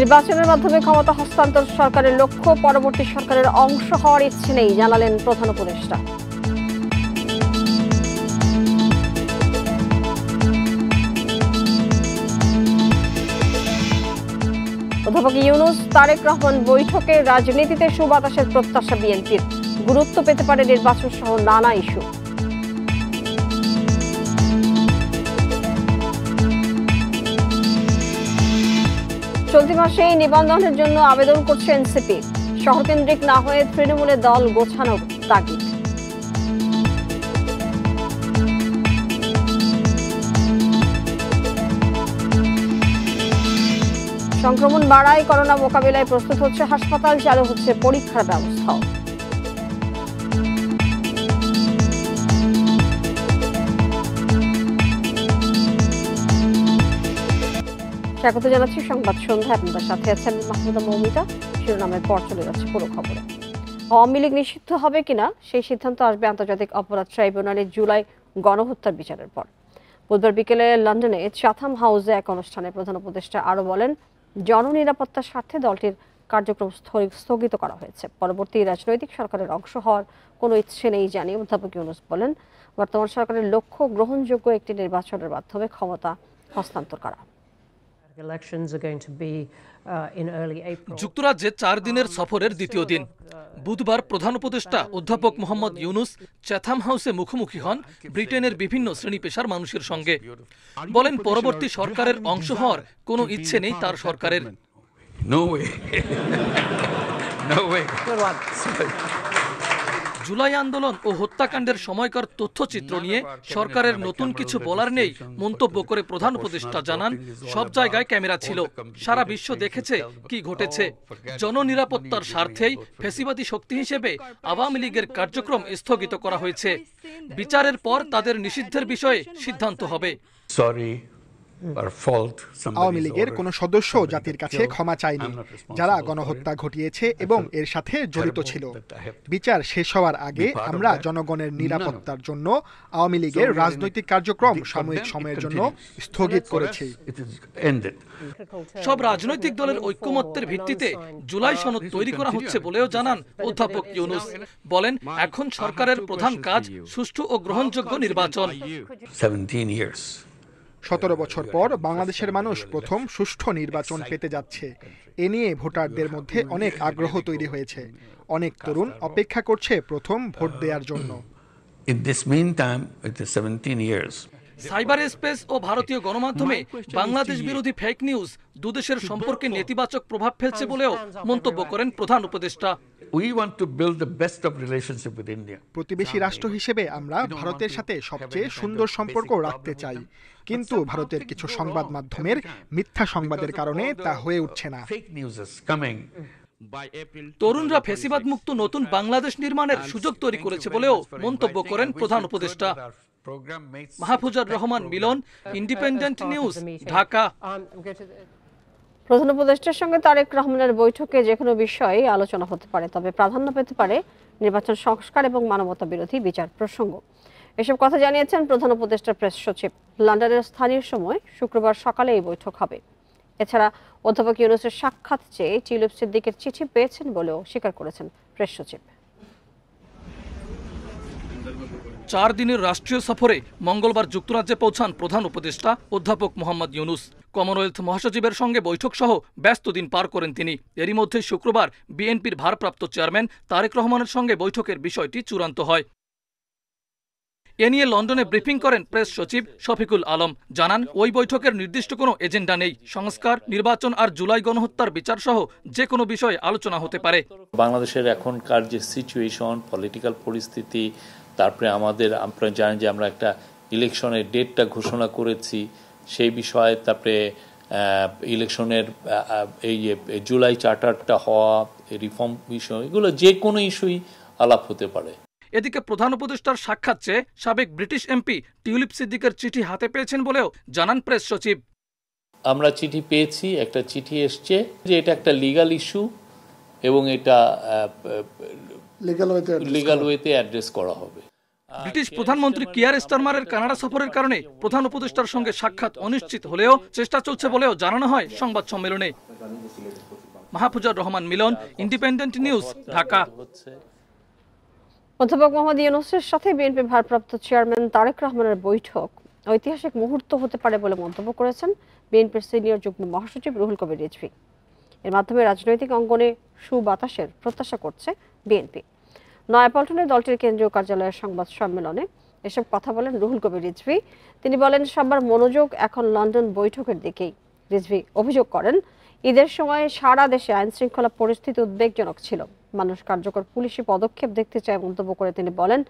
নির্বাচনের মাধ্যমে ক্ষমতা হস্তান্তর সরকারের লক্ষ্য, পরবর্তী সরকারের অংশ হওয়ার ইচ্ছে নেই জানালেন প্রধান উপদেষ্টা। অধ্যাপক ইউনূস তারেক রহমান বৈঠকে রাজনীতিতে সুবাতাসের প্রত্যাশা বিএনপির, গুরুত্ব পেতে পারে নির্বাচন সহ নানা ইস্যু। চলতি মাসে নিবন্ধনের জন্য আবেদন করছে এনসিপি, শহরকেন্দ্রিক না হয়ে তৃণমূলের দল গোছানোর তাগিদ। সংক্রমণ বাড়ায়, করোনা মোকাবিলায় প্রস্তুত হচ্ছে হাসপাতাল, চালু হচ্ছে পরীক্ষার ব্যবস্থাও। স্বাগত জানাচ্ছি সংবাদ সন্ধ্যা, আপনাদের সাথে আছে আমি মাহমুদা মৌমিতা। শিরোনামের পর চলে যাচ্ছে পুরো খবরে। আওয়ামী লীগ নিষিদ্ধ হবে কিনা সেই সিদ্ধান্ত আসবে আন্তর্জাতিক অপরাধ ট্রাইব্যুনালের জুলাই গণহত্যার বিচারের পর। বুধবার বিকেলে লন্ডনে চাথাম হাউসে এক অনুষ্ঠানে প্রধান উপদেষ্টা আরও বলেন, জননিরাপত্তার স্বার্থে দলটির কার্যক্রম স্থগিত করা হয়েছে। পরবর্তী রাজনৈতিক সরকারের অংশ হওয়ার কোনো ইচ্ছে নেই জানিয়ে অধ্যাপক ইউনূস বলেন, বর্তমান সরকারের লক্ষ্য গ্রহণযোগ্য একটি নির্বাচনের মাধ্যমে ক্ষমতা হস্তান্তর করা। যুক্তরাজ্যে 4 দিনের সফরের দ্বিতীয় দিন বুধবার প্রধান উপদেষ্টা অধ্যাপক মোহাম্মদ ইউনূস চ্যাথাম হাউসে মুখোমুখি হন ব্রিটেনের বিভিন্ন শ্রেণী পেশার মানুষের সঙ্গে। বলেন, পরবর্তী সরকারের অংশ হওয়ার কোনো ইচ্ছে নেই তার সরকারের। জুলাই আন্দোলন ও হত্যাকাণ্ডের সময়কার তথ্যচিত্র নিয়ে সরকারের নতুন কিছু বলার নেই মন্তব্য করে প্রধান উপদেষ্টা জানান, সব জায়গায় ক্যামেরা ছিল, সারা বিশ্ব দেখেছে কি ঘটেছে। জননিরাপত্তার স্বার্থেই ফ্যাসিবাদী শক্তি হিসেবে আওয়ামী লীগের কার্যক্রম স্থগিত করা হয়েছে। বিচারের পর তাদের নিষিদ্ধের বিষয়ে সিদ্ধান্ত হবে। আওয়ামী লীগের কোন সদস্য জাতির কাছে ক্ষমা চায়নি যারা গণহত্যা ঘটিয়েছে এবং এর সাথে জড়িত ছিল। বিচার শেষ হওয়ার আগে আমরা জনগণের নিরাপত্তার জন্য আওয়ামী লীগের রাজনৈতিক কার্যক্রম সাময়িক সময়ের জন্য স্থগিত করেছি। সব রাজনৈতিক দলের ঐক্যমত্যের ভিত্তিতে জুলাই সনদ তৈরি করা হচ্ছে বলেও জানান অধ্যাপক ইউনূস। বলেন, এখন সরকারের প্রধান কাজ সুষ্ঠু ও গ্রহণযোগ্য নির্বাচন। 17 বছর পর বাংলাদেশের মানুষ প্রথম সুষ্ঠু নির্বাচন পেতে যাচ্ছে। এ নিয়ে ভোটারদের মধ্যে অনেক আগ্রহ তৈরি হয়েছে। অনেক তরুণ অপেক্ষা করছে প্রথম ভোট দেওয়ার জন্য। সাইবার স্পেস ও ভারতীয় গণমাধ্যমে বাংলাদেশ বিরোধী ফেক নিউজ দুদেশের সম্পর্কে নেতিবাচক প্রভাব ফেলছে বলেও মন্তব্য করেন প্রধান উপদেষ্টা। প্রতিবেশী রাষ্ট্র হিসেবে আমরা ভারতের সাথে সবচেয়ে সুন্দর সম্পর্ক রাখতে চাই, কিন্তু ভারতের কিছু সংবাদ মাধ্যমের মিথ্যা সংবাদের কারণে তা হয়ে উঠছে না। তরুণরা ফ্যাসিবাদ মুক্ত নতুন বাংলাদেশ নির্মাণের সুযোগ তৈরি করেছে বলেও মন্তব্য করেন প্রধান উপদেষ্টা। মাহফুজার রহমান মিলন, ইন্ডিপেন্ডেন্ট নিউজ, ঢাকা। প্রধান উপদেষ্টার সঙ্গে তারেক রহমানের বৈঠকে যে কোনো বিষয়ে আলোচনা হতে পারে, তবে প্রাধান্য পেতে পারে নির্বাচন সংস্কার এবং মানবতা বিরোধী বিচার প্রসঙ্গ। এসব কথা জানিয়েছেন প্রধান উপদেষ্টার প্রেস সচিব। লন্ডনের স্থানীয় সময় শুক্রবার সকালে এই বৈঠক হবে। এছাড়া অধ্যাপক ইউনূসের সাক্ষাৎ চেয়ে টিউলিপ সিদ্দিকের চিঠি পেয়েছেন বলেও স্বীকার করেছেন প্রেস সচিব। 4 দিনের রাষ্ট্রীয় সফরে মঙ্গলবার যুক্তরাজ্যে পৌঁছান প্রধান উপদেষ্টা অধ্যাপক মোহাম্মদ ইউনূস। কমনওয়েলথ মহাসচিবের সঙ্গে বৈঠক সহ ব্যস্ত দিন পার করেন তিনি। এরই মধ্যে শুক্রবার বিএনপির ভারপ্রাপ্ত চেয়ারম্যান তারেক রহমানের সঙ্গে বৈঠকের বিষয়টি চূড়ান্ত হয়। এ নিয়ে লন্ডনে ব্রিফিং করেন প্রেস সচিব শফিকুল আলম। জানান, ওই বৈঠকের নির্দিষ্ট কোনো এজেন্ডা নেই। সংস্কার, নির্বাচন আর জুলাই গণহত্যার বিচার সহ যে কোনো বিষয়ে আলোচনা হতে পারে। বাংলাদেশের এখনকার যে সিচুয়েশন, পলিটিক্যাল পরিস্থিতি, তারপরে আপনারা জানেন যে আমরা একটা ইলেকশনের ডেটটা ঘোষণা করেছি, সেই বিষয়ে তারপরে ইলেকশনের এই জুলাই চার্টারটা হওয়া, রিফর্ম বিষয়, এগুলো যে কোনো ইস্যুই আলাপ হতে পারে। এদিকে প্রধান উপদেষ্টার সাক্ষাৎ চেয়ে সাবেক ব্রিটিশ এমপি টিউলিপ সিদ্দিকের চিঠি হাতে পেয়েছেন বলেও জানান প্রেস সচিব। আমরা চিঠি পেয়েছি, একটা চিঠি এসছে যে এটা একটা লিগ্যাল ইস্যু এবং এটা লিগ্যাল ওয়েতে অ্যাড্রেস করা হবে। ব্রিটিশ প্রধানমন্ত্রী কিয়ার স্টারমারের কানাডা সফরের কারণে প্রধান উপদেষ্টার সঙ্গে সাক্ষাৎ অনিশ্চিত হলেও চেষ্টা চলছে বলেও জানানো হয় সংবাদ সম্মেলনে। মাহফুজুর রহমান মিলন, ইন্ডিপেন্ডেন্ট নিউজ, ঢাকা। অধ্যাপক মোহাম্মদ ইউনূসের সাথে বিএনপি ভারপ্রাপ্ত চেয়ারম্যান তারেক রহমানের বৈঠক ঐতিহাসিক মুহূর্ত হতে পারে বলে মন্তব্য করেছেন বিএনপির সিনিয়র যুগ্ম মহাসচিব রুহুল কবির রিজভী। এর মাধ্যমে রাজনৈতিক অঙ্গনে সুবাতাসের প্রত্যাশা করছে বিএনপি। নয়াপল্টনে দলটির কেন্দ্রীয় কার্যালয়ের সংবাদ সম্মেলনে এসব কথা বলেন রুহুল কবির রিজভী। তিনি বলেন, সবার মনোযোগ এখন লন্ডন বৈঠকের দিকেই। রিজভী অভিযোগ করেন, ঈদের সময় সারা দেশে আইন শৃঙ্খলা পরিস্থিতি উদ্বেগজনক ছিল। মানুষ কার্যকর পুলিশি পদক্ষেপ দেখতে চায় মন্তব্য করে তিনি বলেন,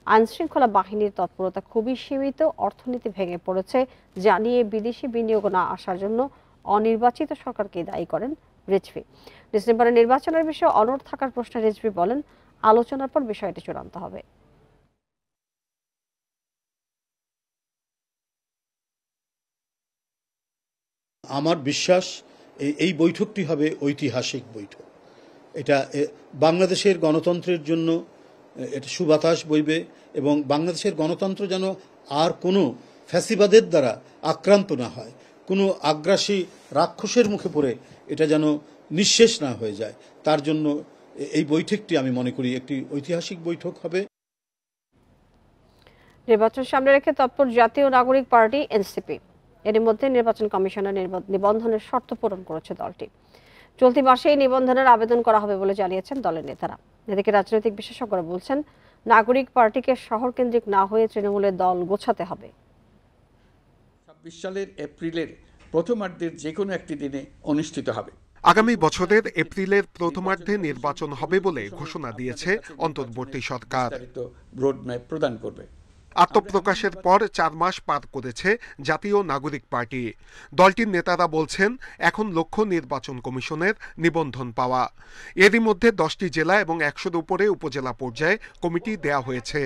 আইন শৃঙ্খলা বাহিনীর তৎপরতা খুবই সীমিত, অর্থনীতি ভেঙে পড়েছে জানিয়ে বিদেশি বিনিয়োগ না আসার জন্য অনির্বাচিত সরকারকে দায়ী করেন রিজভী। ডিসেম্বরের নির্বাচনের বিষয়ে অনড় থাকার প্রশ্নে রিজভী বলেন, আলোচনার পর বিষয়টি চূড়ান্ত হবে। আমার বিশ্বাস এই বৈঠকটি হবে ঐতিহাসিক বৈঠক। এটা বাংলাদেশের গণতন্ত্রের জন্য এটা সুবাতাস বইবে এবং বাংলাদেশের গণতন্ত্র যেন আর কোনো ফ্যাসিবাদের দ্বারা আক্রান্ত না হয়, কোনো আগ্রাসী রাক্ষসের মুখে পড়ে এটা যেন নিঃশেষ না হয়ে যায়, তার জন্য এই বৈঠকটি আমি মনে করি একটি ঐতিহাসিক বৈঠক হবে। নির্বাচন সামনে রেখে তৎপর জাতীয় নাগরিক পার্টি এনসিপি। এর মধ্যে নির্বাচন কমিশনের নিবন্ধনের শর্ত পূরণ করেছে দলটি। চলতি মাসেই নিবন্ধনের আবেদন করা হবে বলে জানিয়েছেন দলের নেতারা। এদিকে রাজনৈতিক বিশেষজ্ঞরা বলছেন, নাগরিক পার্টিকে শহর কেন্দ্রিক না হয়ে তৃণমূলের দল গোছাতে হবে। ২৬ সালের এপ্রিলের প্রথমার্ধের যে কোনো একটি দিনে অনুষ্ঠিত হবে। আগামী বছরের এপ্রিলের প্রথমার্ধে নির্বাচন হবে বলে ঘোষণা দিয়েছে অন্তর্বর্তী সরকার। রোডম্যাপ প্রদান করবে। আত্মপ্রকাশের পর ৪ মাস পার করেছে জাতীয় নাগরিক পার্টি। দলটির নেতারা বলছেন, এখন লক্ষ্য নির্বাচন কমিশনের নিবন্ধন পাওয়া। এরই মধ্যে 10টি জেলা এবং 100-র উপরে উপজেলা পর্যায়ে কমিটি দেয়া হয়েছে।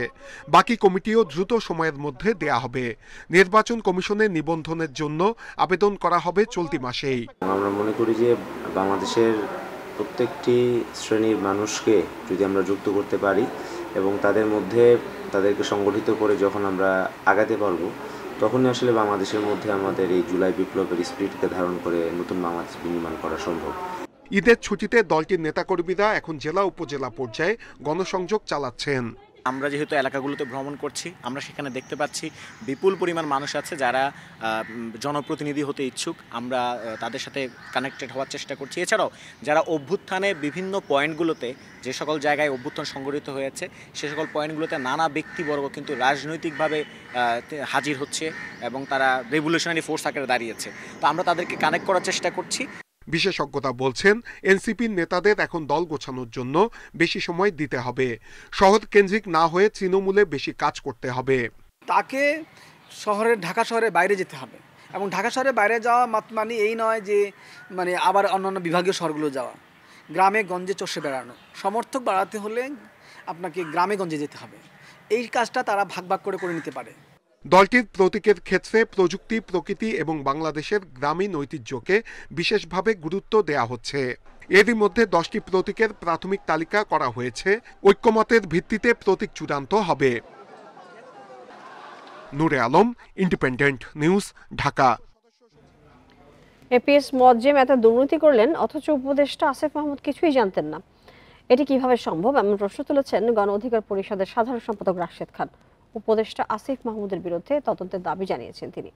বাকি কমিটিও দ্রুত সময়ের মধ্যে দেয়া হবে। নির্বাচন কমিশনের নিবন্ধনের জন্য আবেদন করা হবে চলতি মাসেই। আমরা মনে করি যে বাংলাদেশের প্রত্যেকটি শ্রেণীর মানুষকে যদি আমরা যুক্ত করতে পারি এবং তাদের মধ্যে তাদেরকে সংগঠিত করে যখন আমরা আগাতে পারবো, তখনই আসলে বাংলাদেশের মধ্যে আমাদের এই জুলাই বিপ্লবের স্পিরিটকে ধারণ করে নতুন বাংলাদেশ বিনির্মাণ করা সম্ভব। ঈদের ছুটিতে দলটির নেতাকর্মীরা এখন জেলা উপজেলা পর্যায়ে গণসংযোগ চালাচ্ছেন। আমরা যেহেতু এলাকাগুলোতে ভ্রমণ করছি, আমরা সেখানে দেখতে পাচ্ছি বিপুল পরিমাণ মানুষ আছে যারা জনপ্রতিনিধি হতে ইচ্ছুক। আমরা তাদের সাথে কানেক্টেড হওয়ার চেষ্টা করছি। এছাড়াও যারা অভ্যুত্থানের বিভিন্ন পয়েন্টগুলোতে, যে সকল জায়গায় অভ্যুত্থান সংঘটিত হয়েছে, সে সকল পয়েন্টগুলোতে নানা ব্যক্তিবর্গ কিন্তু রাজনৈতিকভাবে হাজির হচ্ছে এবং তারা রেভলিউশনারি ফোর্স আকারে দাঁড়িয়েছে। তো আমরা তাদেরকে কানেক্ট করার চেষ্টা করছি। বিশেষজ্ঞরা বলছেন, এনসিপির নেতাদের এখন দল গোছানোর জন্য বেশি সময় দিতে হবে। শহর কেন্দ্রিক না হয়ে তৃণমূলে বেশি কাজ করতে হবে। তাকে ঢাকা শহরের বাইরে যেতে হবে এবং ঢাকা শহরের বাইরে যাওয়া মানে এই নয় যে আবার অন্যান্য বিভাগীয় শহরগুলো যাওয়া। গ্রামে গঞ্জে চষে বেড়ানো, সমর্থক বাড়াতে হলে আপনাকে গ্রামে গঞ্জে যেতে হবে। এই কাজটা তারা ভাগ ভাগ করে নিতে পারে। দলটির প্রতীকের ক্ষেত্রে প্রযুক্তি, প্রকৃতি এবং বাংলাদেশের গ্রামীণ ঐতিহ্যকে বিশেষভাবে গুরুত্ব দেয়া হচ্ছে। এরই মধ্যে 10টি প্রতীকের প্রাথমিক তালিকা করা হয়েছে। ঐক্যমতের ভিত্তিতে প্রতীক চূড়ান্ত হবে। Nure Alam, independent news, Dhaka. APS Moazzem এত দুর্নীতি করলেন অথচ উপদেষ্টা আসিফ মাহমুদ কিছুই জানতেন না। এটি কিভাবে সম্ভব, এমন প্রশ্ন তুলেছেন গণ অধিকার পরিষদের সাধারণ সম্পাদক রাশেদ খান। উপদেষ্টা আসিফ মাহমুদের বিরুদ্ধে তদন্তের দাবি জানিয়েছেন তিনি।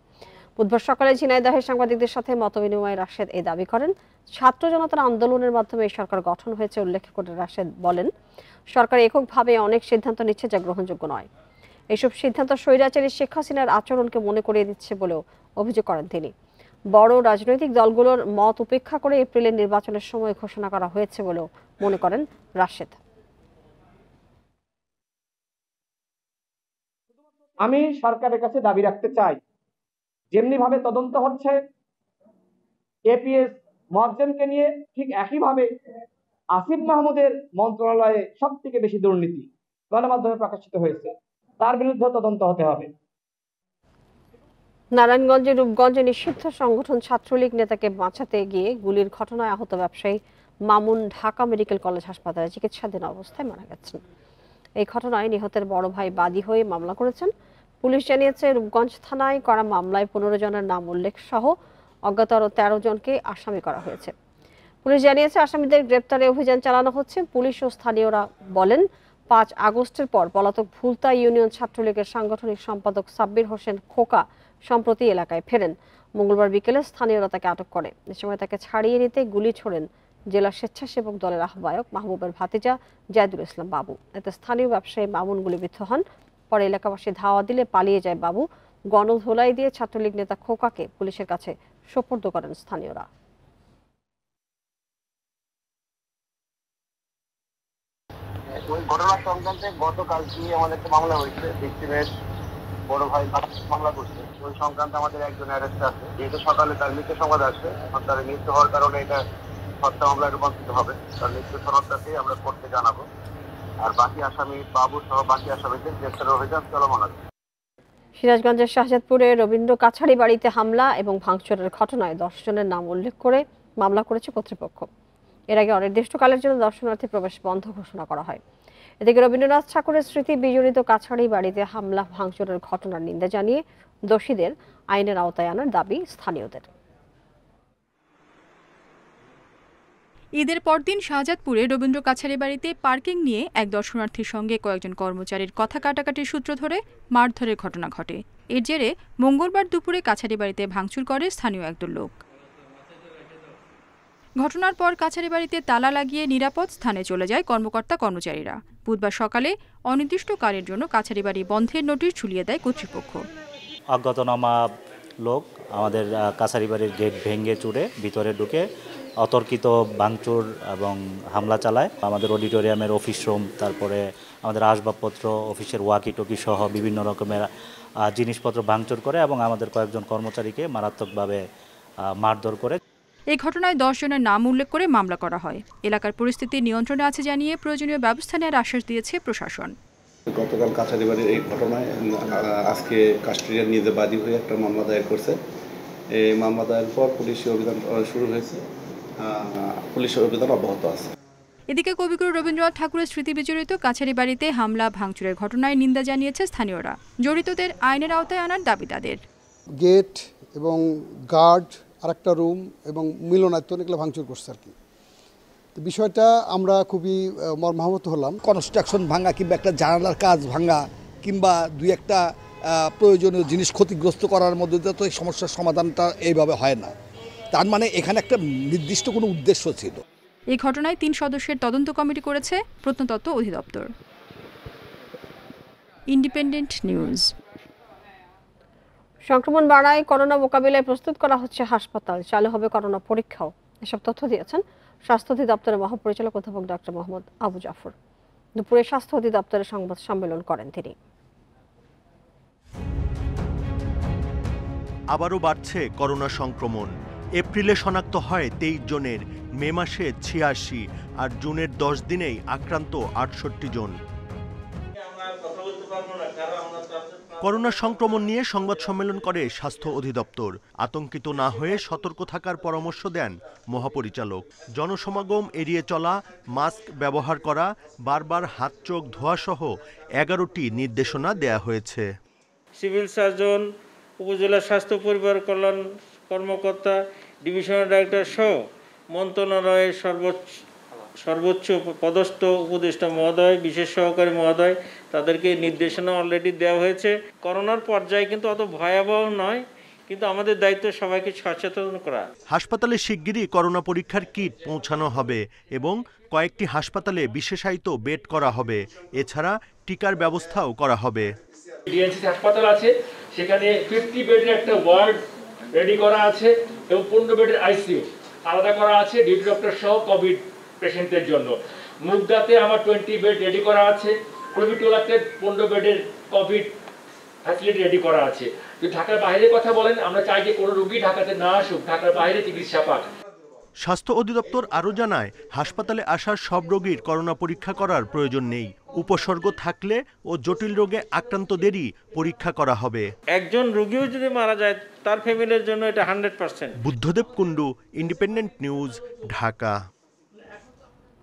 বুধবার সকালে ঝিনাইদহে সাংবাদিকদের সাথে মতবিনিময়ে রাশেদ এই দাবি করেন। ছাত্র জনতার আন্দোলনের মাধ্যমে এই সরকার গঠন হয়েছে উল্লেখ করে রাশেদ বলেন, সরকার এককভাবে অনেক সিদ্ধান্ত নিচ্ছে যা গ্রহণযোগ্য নয়। এইসব সিদ্ধান্ত স্বৈরাচারী শেখ হাসিনার আচরণকে মনে করিয়ে দিচ্ছে বলেও অভিযোগ করেন তিনি। বড় রাজনৈতিক দলগুলোর মত উপেক্ষা করে এপ্রিলের নির্বাচনের সময় ঘোষণা করা হয়েছে বলেও মনে করেন রাশেদ। আমি সরকারের কাছে দাবি রাখতে চাই, যেমনি ভাবে তদন্ত হচ্ছে এপিএস মোয়াজ্জেমকে নিয়ে, ঠিক একইভাবে আসিফ মাহমুদের মন্ত্রণালয়ে সবথেকে বেশি দুর্নীতি গণমাধ্যমে প্রকাশিত হয়েছে, তার বিরুদ্ধে তদন্ত হতে হবে। নারায়ণগঞ্জের রূপগঞ্জে নিষিদ্ধ সংগঠন ছাত্রলীগ নেতাকে বাঁচাতে গিয়ে গুলির ঘটনায় আহত ব্যবসায়ী মামুন ঢাকা মেডিকেল কলেজ হাসপাতালে চিকিৎসাধীন অবস্থায় মারা গেছেন। এই ঘটনায় নিহতের বড় ভাই বাদী হয়ে মামলা করেছেন। পুলিশ জানিয়েছে রূপগঞ্জ থানায় করা মামলায় 15 জনের নাম উল্লেখ সহ অজ্ঞাত আরও 13 জনকে আসামি করা হয়েছে। পুলিশ জানিয়েছে আসামিদের গ্রেপ্তারে অভিযান চালানো হচ্ছে। পুলিশ ও স্থানীয়রা বলেন 5 আগস্টের পর পলাতক ভুলতা ইউনিয়ন ছাত্রলীগের সাংগঠনিক সম্পাদক সাব্বির হোসেন খোকা সম্প্রতি এলাকায় ফেরেন। মঙ্গলবার বিকেলে স্থানীয়রা তাকে আটক করে। এ সময় তাকে ছাড়িয়ে নিতে গুলি ছোড়েন জেলা স্বেচ্ছাসেবক দলের আহ্বায়ক মাহবুবের ভাতিজা জায়দুল ইসলাম বাবু। এতে স্থানীয় ব্যবসায়ী মামুন গুলিবিদ্ধ হন। পরে এলাকাবাসী ধাওয়া দিলে পালিয়ে যায় বাবু। গণধোলাই দিয়ে ছাত্রলীগ নেতা খোকাকে পুলিশের কাছে সোপর্দ করেন স্থানীয়রা। ওই ঘটনার সংক্রান্তে গতকালকে আমাদের একটা মামলা হয়েছে, ভিকটিমের বড় ভাই মামলা করছে। ওই সংক্রান্তে আমাদের একজন অ্যারেস্ট আছে। যেহেতু সকালে তার মৃত্যু সংবাদ আসছে, এখন তার মৃত্যু হওয়ার কারণে এটা হত্যা মামলায় রূপান্তরিত হবে। তার মৃত্যু সনদটাকে আমরা কোর্টে জানাবো। আর বাকি আসামি বাবু সহ বাকি আসামিদের গ্রেফতারের অভিযান চলমান আছে। সিরাজগঞ্জের শাহজাদপুরে রবীন্দ্র কাছারি বাড়িতে হামলা এবং ভাঙচুরের ঘটনায় 10 জনের নাম উল্লেখ করে মামলা করেছে কর্তৃপক্ষ। এর আগে অনির্দিষ্টকালের জন্য দর্শনার্থী প্রবেশ বন্ধ ঘোষণা করা হয়। এদিকে রবীন্দ্রনাথ ঠাকুরের স্মৃতি বিজড়িত কাছারি বাড়িতে হামলা ভাঙচুরের ঘটনার নিন্দা জানিয়ে দোষীদের আইনের আওতায় আনার দাবি স্থানীয়দের। ঈদের পরদিন শাহজাদপুরে রবীন্দ্র কাছারি বাড়িতে পার্কিং নিয়ে এক দর্শনার্থীর সঙ্গে কয়েকজন কর্মচারীর কথা কাটাকাটির সূত্র ধরে মারধরের ঘটনা ঘটে। এর জেরে মঙ্গলবার দুপুরে কাছারি বাড়িতে ভাঙচুর করে স্থানীয় একদল লোক। ঘটনার পর কাছারি বাড়িতে তালা লাগিয়ে নিরাপদ স্থানে চলে যায় কর্মকর্তা কর্মচারীরা। বুধবার সকালে অনির্দিষ্টকালের জন্য কাছারি বাড়ি বন্ধের নোটিশ ঝুলিয়ে দেয় কর্তৃপক্ষ। অজ্ঞাতনামা লোক আমাদের কাছারি বাড়ির গেট ভেঙে চুরে ভিতরে ঢুকে অতর্কিত ভাঙচুর এবং হামলা চালায়। আমাদের অডিটোরিয়ামের অফিস রুম, তারপরে আমাদের আসবাবপত্র, অফিসের ওয়াকি টকি সহ বিভিন্ন রকমের জিনিসপত্র ভাঙচুর করে এবং আমাদের কয়েকজন কর্মচারীকে মারাত্মকভাবে মারধর করে। এই ঘটনায় 10 জনের নাম উল্লেখ করে মামলা করা হয়। এলাকার পরিস্থিতি নিয়ন্ত্রণে আছে জানিয়ে প্রয়োজনীয় ব্যবস্থা নেওয়ার আশ্বাস দিয়েছে প্রশাসন। গতকাল কাছারি বাড়ির এই ঘটনায় আজকে কাস্টডিয়ান নিজে বাদী হয়ে একটা মামলা দায়ের করছে। এই মামলা দায়ের পর পুলিশি অভিযান শুরু হয়েছে। পুলিশের অভিযান অব্যাহত আছে। এদিকে কবিগুরু রবীন্দ্রনাথ ঠাকুরের স্মৃতি বিজড়িত কাছারি বাড়িতে হামলা ভাঙচুরের ঘটনায় নিন্দা জানিয়েছে স্থানীয়রা। জড়িতদের আইনের আওতায় আনার দাবি তাদের। গেট এবং গার্ড আর একটা রুম এবং মিলনায়তন এগুলো ভাঙচুর করছে আর কি। তো বিষয়টা আমরা খুবই মর্মাহত হলাম। কনস্ট্রাকশন ভাঙা কিংবা একটা জানালার কাজ ভাঙা কিংবা দুই একটা প্রয়োজনীয় জিনিস ক্ষতিগ্রস্ত করার মধ্যে তো এই সমস্যার সমাধানটা এইভাবে হয় না। তার মানে এখানে একটা নির্দিষ্ট কোনো উদ্দেশ্য ছিল। এই ঘটনায় 3 সদস্যের তদন্ত কমিটি করেছে প্রত্নতত্ত্ব অধিদপ্তর। Independent news. সংক্রমণ বাড়ায় করোনা মোকাবিলায় প্রস্তুত করা হচ্ছে হাসপাতাল, চালু হবে করোনা পরীক্ষাও। এসব তথ্য দিয়েছেন স্বাস্থ্য অধিদপ্তরের মহাপরিচালক অধ্যাপক ডক্টর মোহাম্মদ আবু জাফর। দুপুরে স্বাস্থ্য অধিদপ্তরের সংবাদ সম্মেলন করেন তিনি। আবারও বাড়ছে করোনা সংক্রমণ। এপ্রিলে শনাক্ত হয় 23 জনের, মে মাসে 86 আর জুনের 10 দিনেই আক্রান্ত 68 জন। করোনা সংক্রমণ নিয়ে সংবাদ সম্মেলন করে স্বাস্থ্য অধিদপ্তর। আতঙ্কিত না হয়ে সতর্ক থাকার পরামর্শ দেন মহাপরিচালক। জনসমাগম এড়িয়ে চলা, মাস্ক ব্যবহার করা, বারবার হাত চোখ ধোয়া সহ 11টি নির্দেশনা দেয়া হয়েছে। সিভিল সার্জন, উপজেলা স্বাস্থ্য পরিবার কল্যাণ কর্মকর্তা, ডিভিশনাল ডাইরেক্টর সহ মন্ত্রণালয়ের সর্বোচ্চ পদস্থ উপদেষ্টা মহোদয়, বিশেষ সহকারী মহোদয়, তাদেরকে নির্দেশনা অলরেডি দেওয়া হয়েছে। করোনার পর্যায়ে কিন্তু অত ভয়াবহ নয়, কিন্তু আমাদের দায়িত্ব সবাইকে সচেতন করা। হাসপাতালে শিগগিরই করোনা পরীক্ষার কিট পৌঁছানো হবে এবং কয়েকটি হাসপাতালে বিশেষায়িত বেড করা হবে। এছাড়া টিকার ব্যবস্থাও করা হবে। ডিএনসি হাসপাতাল আছে, সেখানে 50 বেডের একটা ওয়ার্ড রেডি করা আছে এবং 15 বেডের আইসিইউ আলাদা করা আছে ডিউটি ডক্টর সহ কোভিড পেশেন্টদের জন্য। মুগদাতে আমার 20 বেড রেডি করা আছে, কবিটোলাতে 15 বেডের কোভিড ফ্যাসিলিটি রেডি করা আছে। যদি ঢাকার বাইরে কথা বলেন, আমরা চাই যে কোনো রোগী ঢাকাতে না আসুক, ঢাকার বাইরে চিকিৎসা পাক। স্বাস্থ্য অধিদপ্তর আরও জানায়, হাসপাতালে আসা সব রোগীর করোনা পরীক্ষা করার প্রয়োজন নেই। উপসর্গ থাকলে ও জটিল রোগে আক্রান্তদেরই পরীক্ষা করা হবে। একজন রোগীও যদি মারা যায়, তার ফ্যামিলির জন্য এটা 100%। Buddhadeb Kundu, independent news, Dhaka.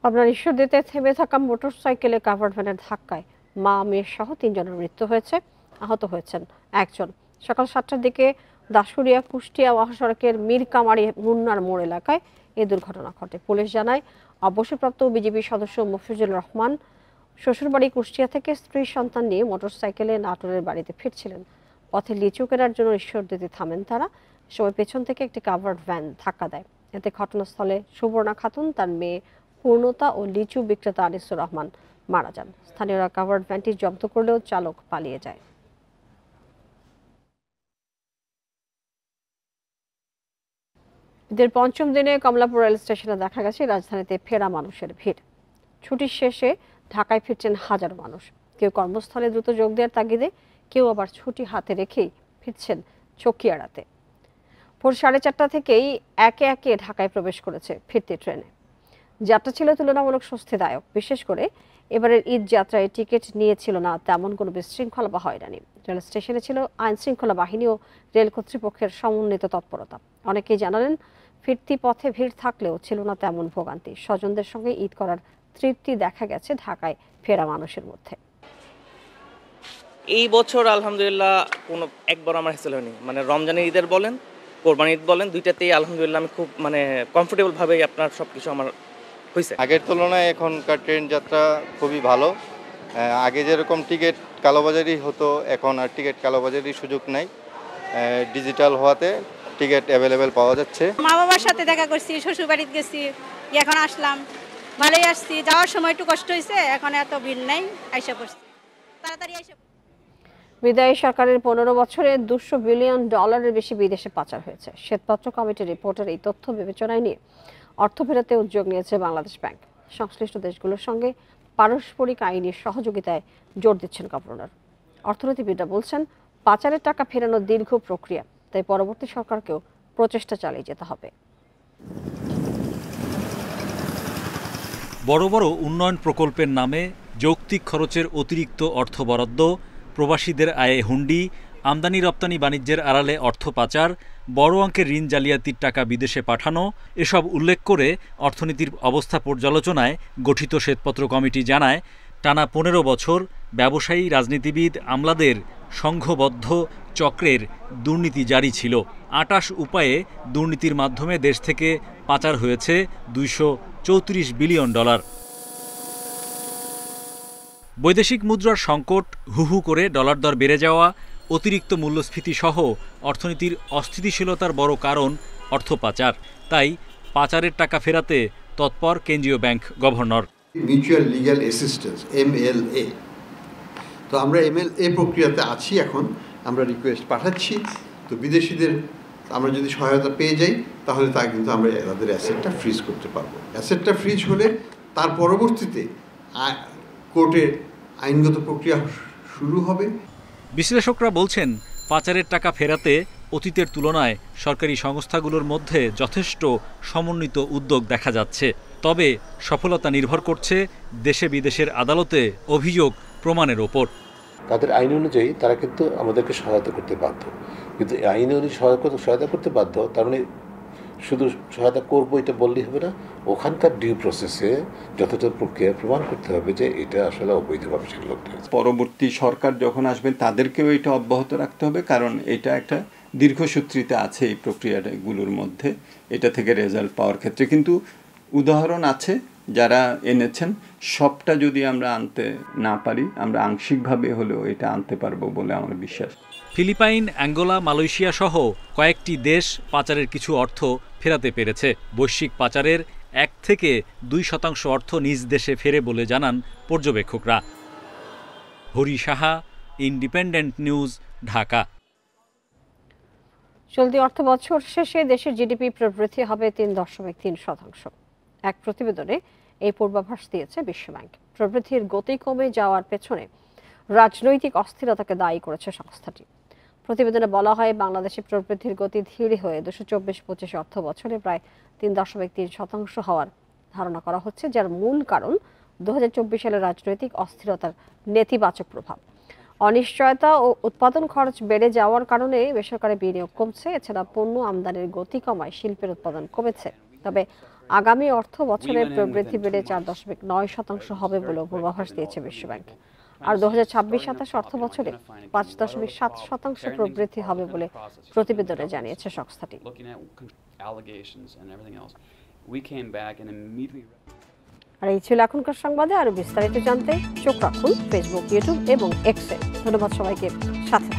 আপনার ঈশ্বরদীতে থেমে থাকা মোটরসাইকেলে কাভার্ড ভ্যানের ধাক্কায় মা মেয়ে সহ 3 জনের মৃত্যু হয়েছে, আহত হয়েছেন 1 জন। সকাল 7টার দিকে দাসুরিয়া কুষ্টিয়া মহাসড়কের মীরকামারি মুন্নার মোড় এলাকায় এই দুর্ঘটনা ঘটে। পুলিশ জানায় অবসরপ্রাপ্ত বিজেপি সদস্য মফিজুল রহমান শ্বশুরবাড়ি কুষ্টিয়া থেকে স্ত্রী সন্তান নিয়ে মোটরসাইকেলে নাটোরের বাড়িতে ফিরছিলেন। পথে লিচু কেনার জন্য ঈশ্বরদীতে থামেন তারা। সময় পেছন থেকে একটি কাভার্ড ভ্যান ধাক্কা দেয়। এতে ঘটনাস্থলে সুবর্ণা খাতুন, তার মেয়ে পূর্ণতা ও লিচু বিক্রেতা আনিসুর রহমান মারা যান। স্থানীয়রা কাভার্ড ভ্যানটি জব্দ করলেও চালক পালিয়ে যায়। ঈদের পঞ্চম দিনে কমলাপুর রেল স্টেশনে দেখা গেছে রাজধানীতে ফেরা মানুষের ভিড়। ছুটির শেষে ঢাকায় ফিরছেন হাজারো মানুষ। কেউ কর্মস্থলে দ্রুত যোগ দেওয়ার তাগিদে, কেউ আবার ছুটি হাতে রেখেই ফিরছেন চকি এড়াতে। ভোর 4:30 থেকেই একে একে ঢাকায় প্রবেশ করেছে ফিরতি ট্রেনে। যাত্রা ছিল তুলনামূলক স্বস্তিদায়ক। বিশেষ করে এবারের ঈদ যাত্রায় টিকিট নিয়েছিল না তেমন কোনো বিশৃঙ্খলা বা হয়রানি। রেল স্টেশনে ছিল আইন শৃঙ্খলা বাহিনী ও রেল কর্তৃপক্ষের সমন্বিত তৎপরতা। অনেকেই জানালেন ফিরতি পথে ভিড় থাকলেও ছিল না তেমন ভোগান্তি। স্বজনদের সঙ্গে ঈদ করার তৃপ্তি দেখা গেছে ঢাকায় ফেরা মানুষের মধ্যে। এই বছর আলহামদুলিল্লাহ কোনো একবার আমার হ্যাসেল হয়নি। মানে রমজানের ঈদের বলেন, কোরবানি ঈদ বলেন, দুইটাতেই আলহামদুলিল্লাহ আমি খুব কমফোর্টেবল ভাবেই আপনার সবকিছু আমার হয়েছে। আগের তুলনায় এখনকার ট্রেন যাত্রা খুবই ভালো। আগে যেরকম টিকিট কালোবাজারি হতো, এখন আর টিকিট কালোবাজারির সুযোগ নাই। ডিজিটাল হওয়াতে টিকিট অ্যাভেলেবেল পাওয়া যাচ্ছে। মা বাবার সাথে দেখা করছি, শ্বশুর বাড়িতে গেছি, এখন আসলাম, ভালোই আসছি। যাওয়ার সময় একটু কষ্ট হয়েছে, এখন এত ভিড় নাই, আইসা পড়ছি তাড়াতাড়ি আইসা। বিদায়ী সরকারের 15 বছরে $200 বিলিয়ন বেশি বিদেশে পাচার হয়েছে। শ্বেতপত্র কমিটির রিপোর্টের এই তথ্য বিবেচনায় নিয়ে অর্থ ফেরাতে উদ্যোগ নিয়েছে বাংলাদেশ ব্যাংক। সংশ্লিষ্ট দেশগুলোর সঙ্গে পারস্পরিক আইনি সহযোগিতায় জোর দিচ্ছেন গভর্নর। অর্থনীতিবিদরা বলছেন পাচারের টাকা ফেরানো দীর্ঘ প্রক্রিয়া, তাই পরবর্তী সরকারকেও প্রচেষ্টা চালিয়ে যেতে হবে। বড় বড় উন্নয়ন প্রকল্পের নামে যৌক্তিক খরচের অতিরিক্ত অর্থ বরাদ্দ, প্রবাসীদের আয়ে হুন্ডি, আমদানি রপ্তানি বাণিজ্যের আড়ালে অর্থ পাচার, বড় অঙ্কের ঋণ জালিয়াতির টাকা বিদেশে পাঠানো, এসব উল্লেখ করে অর্থনীতির অবস্থা পর্যালোচনায় গঠিত শ্বেতপত্র কমিটি জানায়, টানা 15 বছর ব্যবসায়ী, রাজনীতিবিদ, আমলাদের সংঘবদ্ধ চক্রের দুর্নীতি জারি ছিল। 28 উপায়ে দুর্নীতির মাধ্যমে দেশ থেকে পাচার হয়েছে $234 বিলিয়ন। বৈদেশিক মুদ্রার সংকট, হুহু করে ডলার দর বেড়ে যাওয়া, অতিরিক্ত মূল্যস্ফীতি সহ অর্থনীতির অস্থিতিশীলতার বড় কারণ অর্থ পাচার। তাই পাচারের টাকা ফেরাতে তৎপর কেন্দ্রীয় bank governor. Mutual legal assistance MLA, তো আমরা MLA প্রক্রিয়াতে আছি। এখন আমরা রিকোয়েস্ট পাঠাচ্ছি। তো বিদেশিদের আমরা যদি সহায়তা পেয়ে যাই তাহলে তা কিন্তু আমরা তাদের অ্যাসেটটা ফ্রিজ করতে পারবো। অ্যাসেটটা ফ্রিজ হলে তার পরবর্তীতে কোর্টের আইনগত প্রক্রিয়া শুরু হবে। বিশ্লেষকরা বলছেন পাচারের টাকা ফেরাতে অতীতের তুলনায় সরকারি সংস্থাগুলোর মধ্যে যথেষ্ট সমন্বিত উদ্যোগ দেখা যাচ্ছে। তবে সফলতা নির্ভর করছে দেশে বিদেশের আদালতে অভিযোগ প্রমাণের ওপর। তাদের আইন অনুযায়ী তারা কিন্তু আমাদেরকে সহায়তা করতে বাধ্য, কিন্তু আইন অনুযায়ী সহায়তা করতে বাধ্য তার মানে শুধু সহায়তা করবো এটা বললেই হবে না, ওখানকার ডিউ প্রসেসে যতটা প্রক্রিয়া প্রমাণ করতে হবে যে এটা আসলে অবৈধভাবে সেগুলো লোকটা। পরবর্তী সরকার যখন আসবেন তাদেরকেও এটা অব্যাহত রাখতে হবে, কারণ এটা একটা দীর্ঘসূত্রিতা আছে এই প্রক্রিয়াগুলোর মধ্যে, এটা থেকে রেজাল্ট পাওয়ার ক্ষেত্রে। কিন্তু উদাহরণ আছে যারা এনেছেন, সবটা যদি আমরা আনতে না পারি, আমরা আংশিকভাবে হলেও এটা আনতে পারবো বলে আমার বিশ্বাস। ফিলিপাইন, অ্যাঙ্গোলা, মালয়েশিয়া সহ কয়েকটি দেশ পাচারের কিছু অর্থ ফেরাতে পেরেছে। বৈশ্বিক পাচারের 1 থেকে 2% অর্থ নিজ দেশে ফেরে বলে জানান পর্যবেক্ষকরা। Hari Saha, independent news, Dhaka. চলতি অর্থ বছর শেষে দেশের জিডিপি প্রবৃদ্ধি হবে 3.3%। এক প্রতিবেদনে এই পূর্বাভাস দিয়েছে বিশ্বব্যাংক। প্রবৃদ্ধির গতি কমে যাওয়ার পেছনে রাজনৈতিক অস্থিরতাকে দায়ী করেছে সংস্থাটি। প্রতিবেদনে বলা হয় বাংলাদেশে প্রবৃদ্ধির গতি ধীর হয়ে 2024-25 অর্থ বছরে প্রায় 3.3% হওয়ার ধারণা করা হচ্ছে, যার মূল কারণ 2024 সালের রাজনৈতিক অস্থিরতার নেতিবাচক প্রভাব। অনিশ্চয়তা ও উৎপাদন খরচ বেড়ে যাওয়ার কারণে বেসরকারি বিনিয়োগ কমছে। এছাড়া পণ্য আমদানির গতি কমায় শিল্পের উৎপাদন কমেছে। তবে আগামী অর্থ বছরে প্রবৃদ্ধি বেড়ে 4.9% হবে বলে পূর্বাভাস দিয়েছে বিশ্বব্যাংক। আর 2026-27 অর্থ বছরে 5.7% প্রবৃদ্ধি হবে বলে প্রতিবেদনে জানিয়েছে সংস্থাটি। আর এই ছিল এখনকার সংবাদে। আরো বিস্তারিত জানতে চোখ রাখুন ফেসবুক, ইউটিউব এবং এক্সে। ধন্যবাদ সবাইকে সাথে